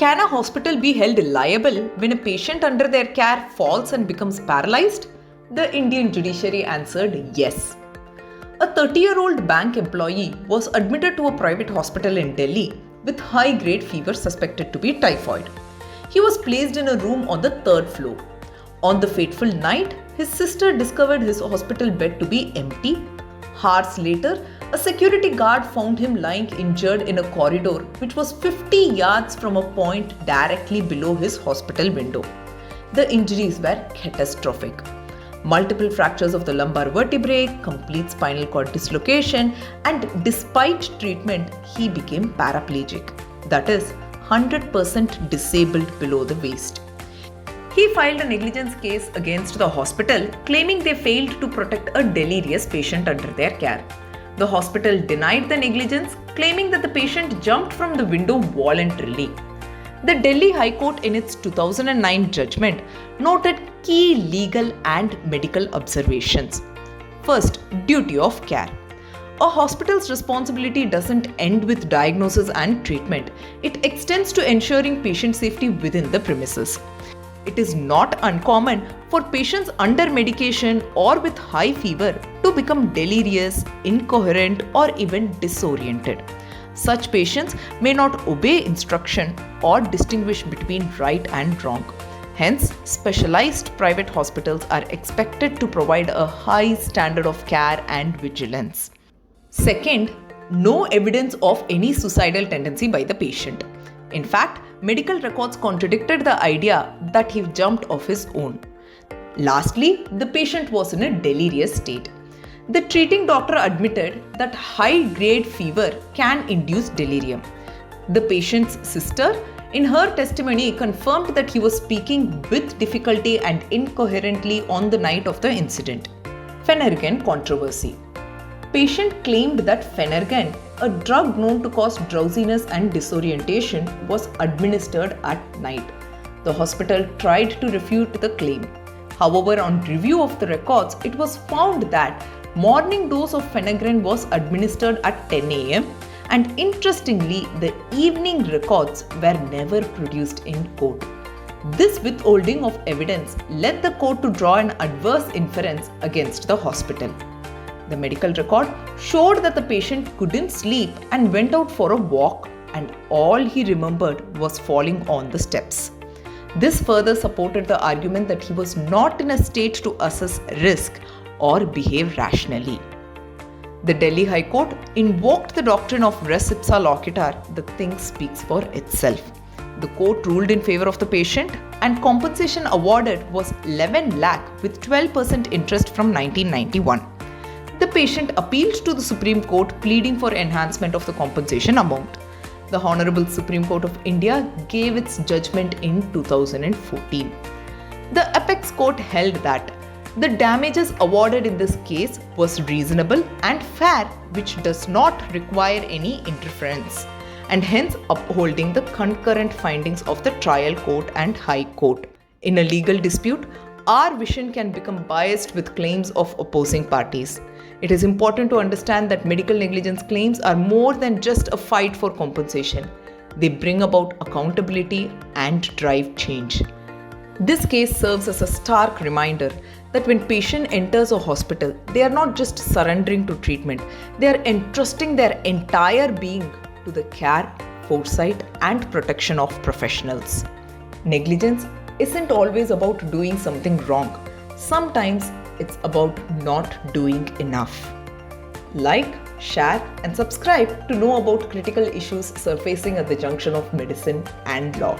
Can a hospital be held liable when a patient under their care falls and becomes paralyzed? The Indian judiciary answered yes. A 30-year-old bank employee was admitted to a private hospital in Delhi with high-grade fever suspected to be typhoid. He was placed in a room on the third floor. On the fateful night, his sister discovered his hospital bed to be empty. Hours later, a security guard found him lying injured in a corridor which was 50 yards from a point directly below his hospital window. The injuries were catastrophic. Multiple fractures of the lumbar vertebrae, complete spinal cord dislocation, and despite treatment, he became paraplegic. That is, 100% disabled below the waist. He filed a negligence case against the hospital, claiming they failed to protect a delirious patient under their care. The hospital denied the negligence, claiming that the patient jumped from the window voluntarily. The Delhi High Court, in its 2009 judgment, noted key legal and medical observations. First, duty of care. A hospital's responsibility doesn't end with diagnosis and treatment. It extends to ensuring patient safety within the premises. It is not uncommon for patients under medication or with high fever to become delirious, incoherent, or even disoriented. Such patients may not obey instruction or distinguish between right and wrong. Hence, specialized private hospitals are expected to provide a high standard of care and vigilance. Second, no evidence of any suicidal tendency by the patient. In fact, medical records contradicted the idea that he jumped off his own. Lastly, the patient was in a delirious state. The treating doctor admitted that high-grade fever can induce delirium. The patient's sister, in her testimony, confirmed that he was speaking with difficulty and incoherently on the night of the incident. Phenergan controversy. Patient claimed that Phenergan, a drug known to cause drowsiness and disorientation, was administered at night. The hospital tried to refute the claim. However, on review of the records, it was found that morning dose of Phenergan was administered at 10 a.m. and interestingly, the evening records were never produced in court. This withholding of evidence led the court to draw an adverse inference against the hospital. The medical record showed that the patient couldn't sleep and went out for a walk, and all he remembered was falling on the steps. This further supported the argument that he was not in a state to assess risk or behave rationally. The Delhi High Court invoked the doctrine of res ipsa loquitur, the thing speaks for itself. The court ruled in favor of the patient, and compensation awarded was 11 lakh with 12% interest from 1991. The patient appealed to the Supreme Court pleading for enhancement of the compensation amount. The Honorable Supreme Court of India gave its judgment in 2014. The Apex Court held that the damages awarded in this case was reasonable and fair, which does not require any interference, and hence upholding the concurrent findings of the trial court and High Court. In a legal dispute, our vision can become biased with claims of opposing parties. It is important to understand that medical negligence claims are more than just a fight for compensation. They bring about accountability and drive change. This case serves as a stark reminder that when patient enters a hospital, they are not just surrendering to treatment, they are entrusting their entire being to the care, foresight, and protection of professionals. Negligence isn't always about doing something wrong. Sometimes it's about not doing enough. Like, share, and subscribe to know about critical issues surfacing at the junction of medicine and law.